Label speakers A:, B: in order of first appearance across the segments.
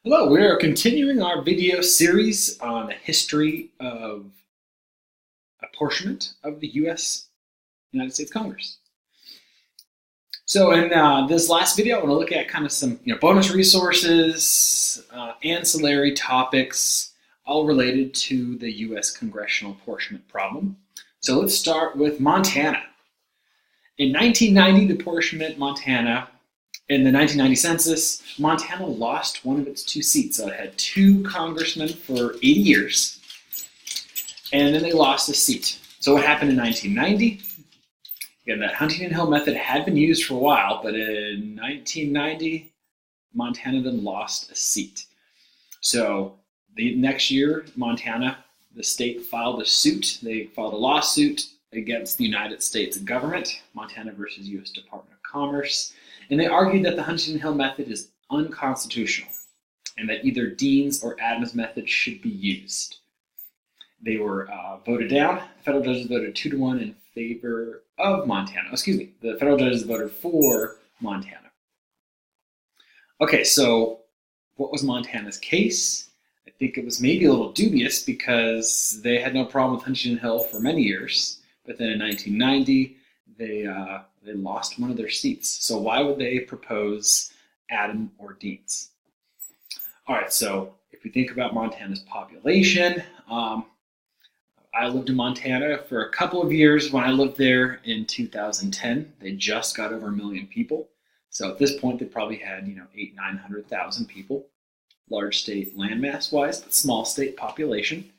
A: Hello, we are continuing our video series on the history of apportionment of the United States Congress. So in this last video, I want to look at kind of some bonus resources, ancillary topics, all related to the U.S. congressional apportionment problem. So let's start with Montana. In 1990, the apportionment Montana. In the 1990 census, Montana lost one of its two seats. So it had two congressmen for 80 years, and then they lost a seat. So what happened in 1990? Again, that Huntington Hill method had been used for a while, but in 1990, Montana then lost a seat. So the next year, Montana, the state, filed a suit. They filed a lawsuit against the United States government, Montana versus U.S. Department of Commerce. And they argued that the Huntington Hill method is unconstitutional and that either Dean's or Adams' method should be used. They were voted down. The federal judges voted 2-1 in favor of Montana. The federal judges voted for Montana. Okay, so what was Montana's case? I think it was maybe a little dubious because they had no problem with Huntington Hill for many years. But then in 1990, they lost one of their seats. So why would they propose Adam or Dean's? All right, so if we think about Montana's population, I lived in Montana for a couple of years. When I lived there in 2010, they just got over 1 million people. So at this point, they probably had 800,000-900,000 people. Large state landmass-wise, but small state population.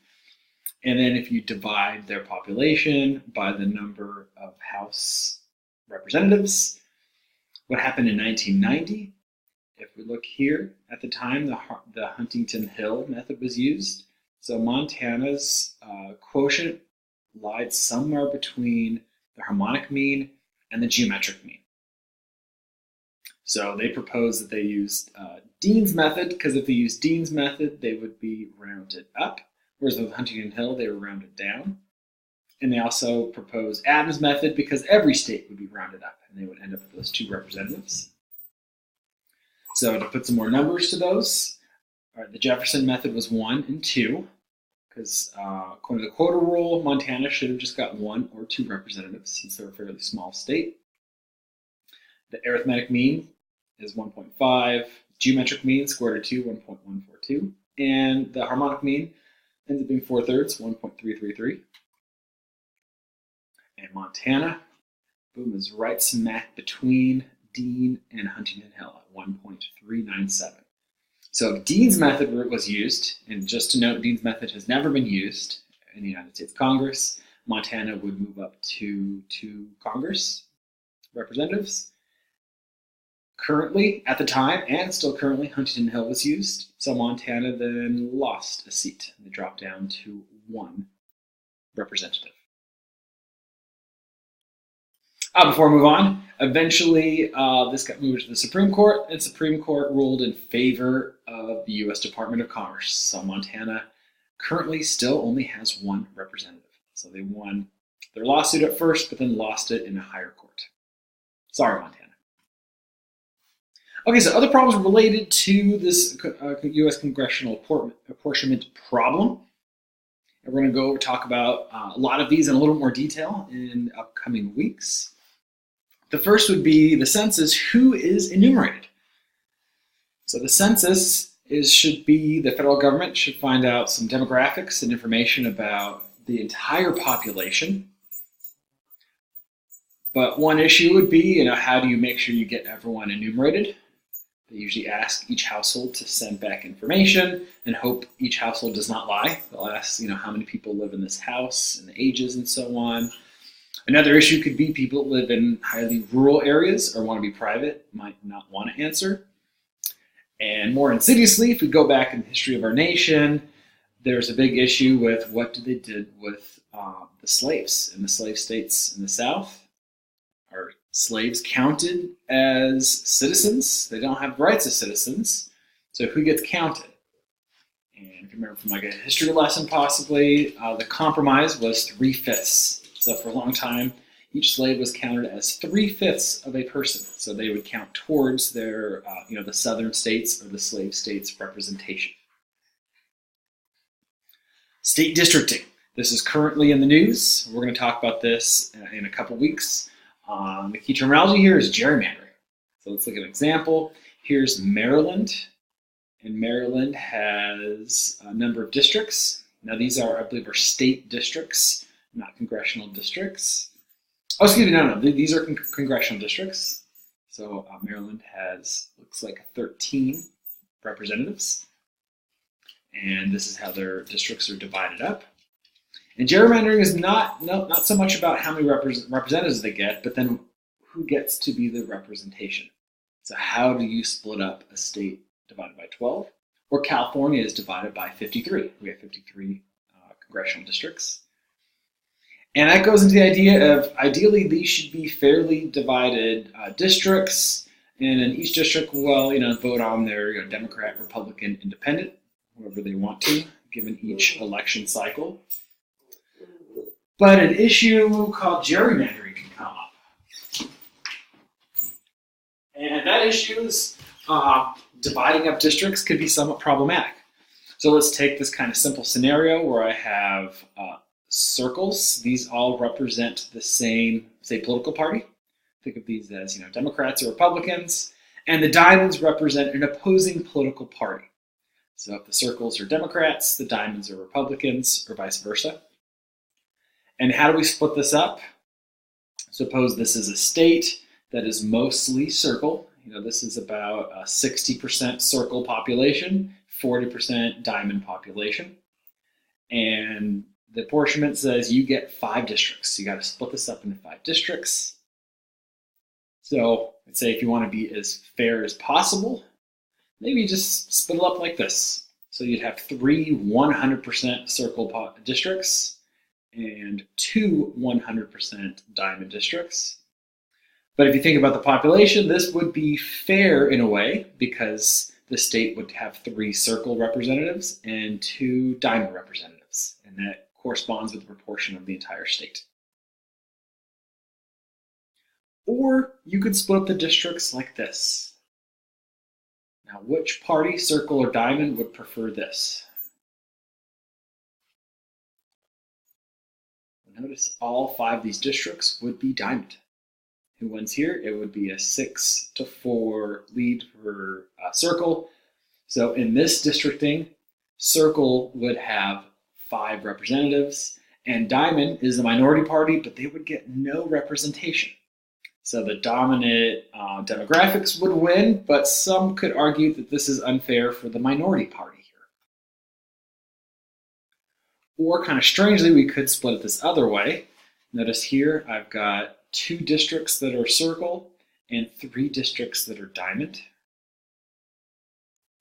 A: And then if you divide their population by the number of House representatives, what happened in 1990? If we look here, at the time, the Huntington Hill method was used. So Montana's quotient lied somewhere between the harmonic mean and the geometric mean. So they proposed that they used Dean's method, because if they used Dean's method, they would be rounded up. Whereas with Huntington Hill, they were rounded down. And they also proposed Adams' method because every state would be rounded up, and they would end up with those two representatives. So to put some more numbers to those, the Jefferson method was 1 and 2, because according to the quota rule, Montana should have just got 1 or 2 representatives since they're a fairly small state. The arithmetic mean is 1.5, geometric mean, square root of 2, 1.142, and the harmonic mean ends up being 4/3, 1.333. And Montana, boom, is right smack between Dean and Huntington Hill at 1.397. So if Dean's method was used, and just to note, Dean's method has never been used in the United States Congress, Montana would move up to 2 Congress representatives. Currently, at the time, and still currently, Huntington Hill was used. So Montana then lost a seat. They dropped down to 1 representative. Before we move on, eventually this got moved to the Supreme Court, and Supreme Court ruled in favor of the U.S. Department of Commerce. So Montana currently still only has 1 representative. So they won their lawsuit at first, but then lost it in a higher court. Sorry, Montana. Okay, so other problems related to this U.S. congressional apportionment problem. And we're going to talk about a lot of these in a little more detail in upcoming weeks. The first would be the census. Who is enumerated? So the census should be the federal government should find out some demographics and information about the entire population. But one issue would be, how do you make sure you get everyone enumerated? They usually ask each household to send back information and hope each household does not lie. They'll ask, how many people live in this house and the ages and so on. Another issue could be people that live in highly rural areas or want to be private might not want to answer. And more insidiously, if we go back in the history of our nation, there's a big issue with what they did with the slaves in the slave states in the South. Are slaves counted as citizens? They don't have rights as citizens. So who gets counted? And if you remember from a history lesson possibly, the compromise was 3/5. So for a long time, each slave was counted as 3/5 of a person. So they would count towards their, the southern states or the slave states representation. State districting. This is currently in the news. We're going to talk about this in a couple weeks. The key terminology here is gerrymandering. So let's look at an example. Here's Maryland. And Maryland has a number of districts. Now these are, I believe, are state districts, not congressional districts. Oh, excuse me, no, these are congressional districts. So Maryland has, looks like 13 representatives. And this is how their districts are divided up. And gerrymandering is not so much about how many representatives they get, but then who gets to be the representation. So how do you split up a state divided by 12? Or California is divided by 53. We have 53 congressional districts. And that goes into the idea of, ideally, these should be fairly divided districts. And in each district will, vote on their Democrat, Republican, Independent, whoever they want to, given each election cycle. But an issue called gerrymandering can come up. And that issue is dividing up districts could be somewhat problematic. So let's take this kind of simple scenario where I have circles. These all represent the same, say, political party. Think of these as, Democrats or Republicans. And the diamonds represent an opposing political party. So if the circles are Democrats, the diamonds are Republicans, or vice versa. And how do we split this up? Suppose this is a state that is mostly circle. This is about a 60% circle population, 40% diamond population. And the apportionment says you get 5 districts. So you got to split this up into 5 districts. So let's say if you want to be as fair as possible, maybe just split it up like this. So you'd have 3 100% circle districts and 2 100% diamond districts. But if you think about the population, this would be fair in a way because the state would have 3 circle representatives and 2 diamond representatives. And that corresponds with the proportion of the entire state. Or you could split up the districts like this. Now, which party, circle or diamond, would prefer this? Notice all 5 of these districts would be diamond. Who wins here? It would be a 6-4 lead for circle. So in this districting, circle would have 5 representatives, and diamond is the minority party, but they would get no representation. So the dominant demographics would win, but some could argue that this is unfair for the minority party here. Or kind of strangely, we could split it this other way. Notice here I've got 2 districts that are circle and 3 districts that are diamond.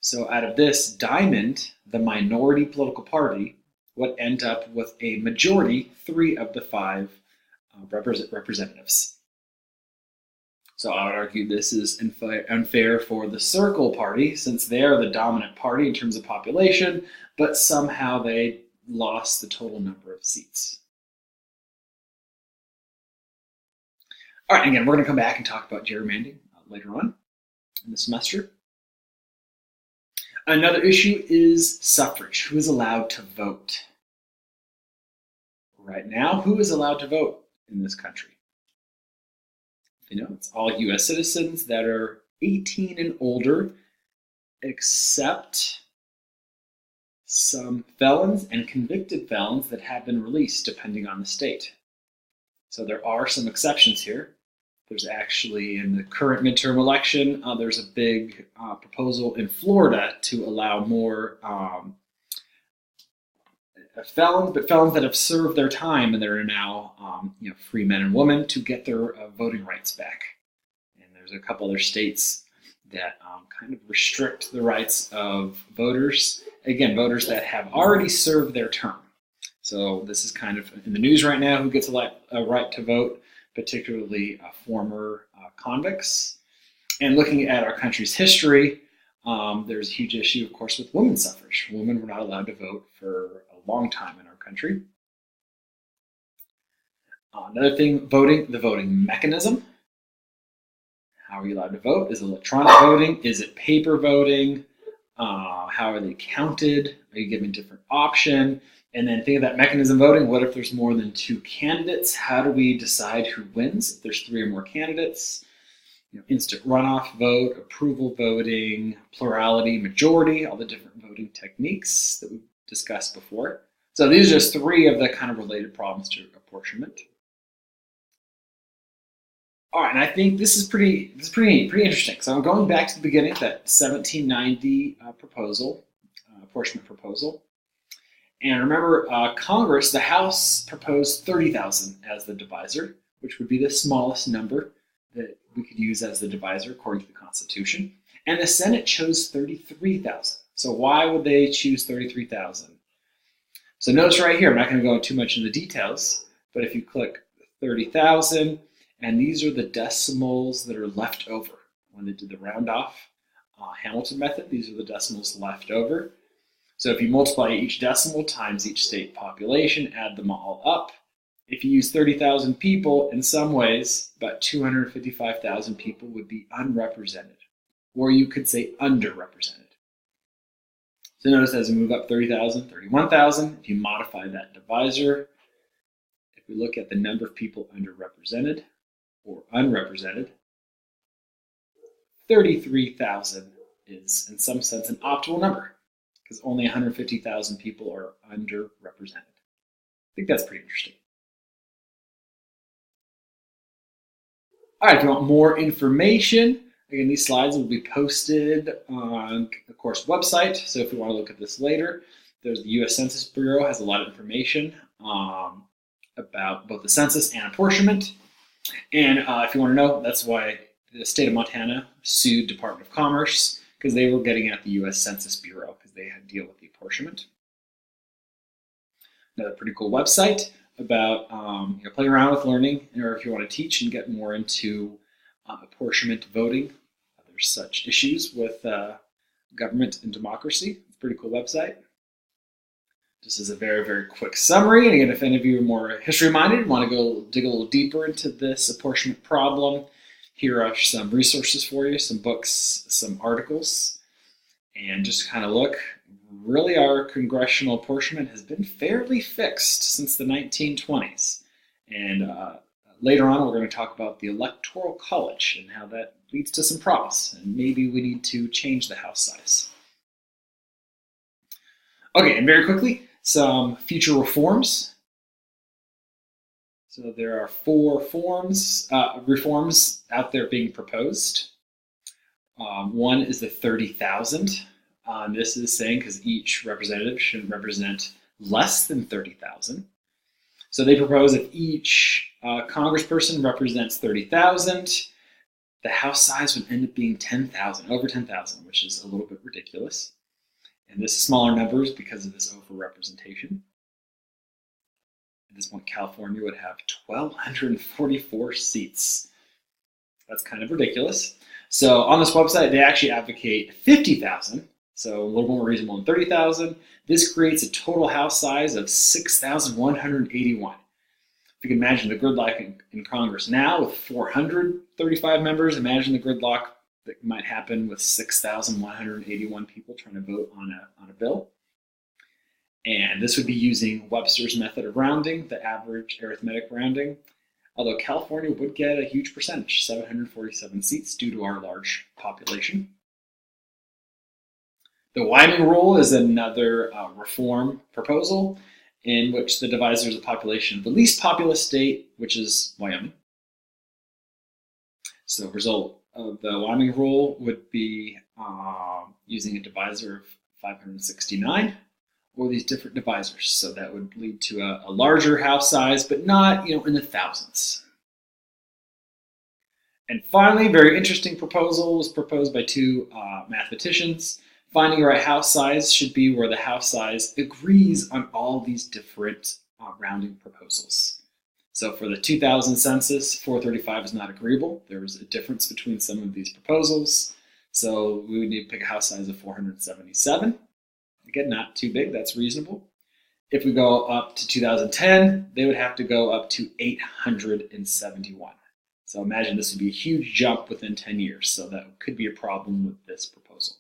A: So out of this, diamond, the minority political party, would end up with a majority, 3 of the 5 representatives. So I would argue this is unfair for the circle party, since they are the dominant party in terms of population, but somehow they lost the total number of seats. All right, again, we're going to come back and talk about gerrymandering later on in the semester. Another issue is suffrage. Who is allowed to vote? Right now, who is allowed to vote in this country? It's all U.S. citizens that are 18 and older, except some felons and convicted felons that have been released, depending on the state. So there are some exceptions here. There's actually, in the current midterm election, there's a big proposal in Florida to allow more felons, but felons that have served their time and that are now free men and women to get their voting rights back. And there's a couple other states that kind of restrict the rights of voters. Again, voters that have already served their term. So this is kind of in the news right now, who gets a right to vote, particularly former convicts. And looking at our country's history, there's a huge issue, of course, with women's suffrage. Women were not allowed to vote for a long time in our country. Another thing, voting, the voting mechanism. How are you allowed to vote? Is it electronic voting? Is it paper voting? How are they counted? Are you given a different option? And then think of that mechanism voting. What if there's more than 2 candidates? How do we decide who wins if there's 3 or more candidates? Instant runoff vote, approval voting, plurality, majority, all the different voting techniques that we've discussed before. So these are just 3 of the kind of related problems to apportionment. All right, and I think this is pretty interesting. So I'm going back to the beginning, that 1790 apportionment proposal. And remember, Congress, the House, proposed 30,000 as the divisor, which would be the smallest number that we could use as the divisor according to the Constitution. And the Senate chose 33,000. So why would they choose 33,000? So notice right here, I'm not going to go too much into the details, but if you click 30,000, and these are the decimals that are left over. When they did the round off Hamilton method, these are the decimals left over. So if you multiply each decimal times each state population, add them all up, if you use 30,000 people, in some ways, about 255,000 people would be unrepresented, or you could say underrepresented. So notice as we move up 30,000, 31,000, if you modify that divisor, if we look at the number of people underrepresented or unrepresented, 33,000 is in some sense an optimal number because only 150,000 people are underrepresented. I think that's pretty interesting. All right, if you want more information, again, these slides will be posted on the course website. So if you want to look at this later, there's the U.S. Census Bureau has a lot of information about both the census and apportionment. And if you want to know, that's why the state of Montana sued Department of Commerce, because they were getting at the U.S. Census Bureau because they had to deal with the apportionment. Another pretty cool website about playing around with learning, or if you want to teach and get more into apportionment voting. There's such issues with government and democracy. It's a pretty cool website. This is a very, very quick summary. And again, if any of you are more history-minded, want to go dig a little deeper into this apportionment problem, here are some resources for you, some books, some articles, and just kind of look. Really, our congressional apportionment has been fairly fixed since the 1920s. And later on, we're going to talk about the Electoral College and how that leads to some problems. And maybe we need to change the House size. Okay, and very quickly, some future reforms. So there are 4 reforms out there being proposed. One is the 30,000. This is saying because each representative shouldn't represent less than 30,000. So they propose if each congressperson represents 30,000, the House size would end up being 10,000, over 10,000, which is a little bit ridiculous. And this is smaller numbers because of this overrepresentation. At this point, California would have 1,244 seats. That's kind of ridiculous. So on this website, they actually advocate 50,000, so a little more reasonable than 30,000. This creates a total House size of 6,181. If you can imagine the gridlock in Congress now with 435 members, imagine the gridlock that might happen with 6,181 people trying to vote on a bill. And this would be using Webster's method of rounding, the average arithmetic rounding, although California would get a huge percentage, 747 seats due to our large population. The Wyoming rule is another reform proposal in which the divisor is the population of the least populous state, which is Wyoming. So the result of the Wyoming rule would be using a divisor of 569, or these different divisors. So that would lead to a larger House size, but not in the thousands. And finally, very interesting proposal was proposed by 2 mathematicians. Finding the right House size should be where the House size agrees on all these different rounding proposals. So for the 2000 census, 435 is not agreeable. There was a difference between some of these proposals. So we would need to pick a House size of 477. Again, not too big, that's reasonable. If we go up to 2010, they would have to go up to 871. So imagine this would be a huge jump within 10 years. So that could be a problem with this proposal.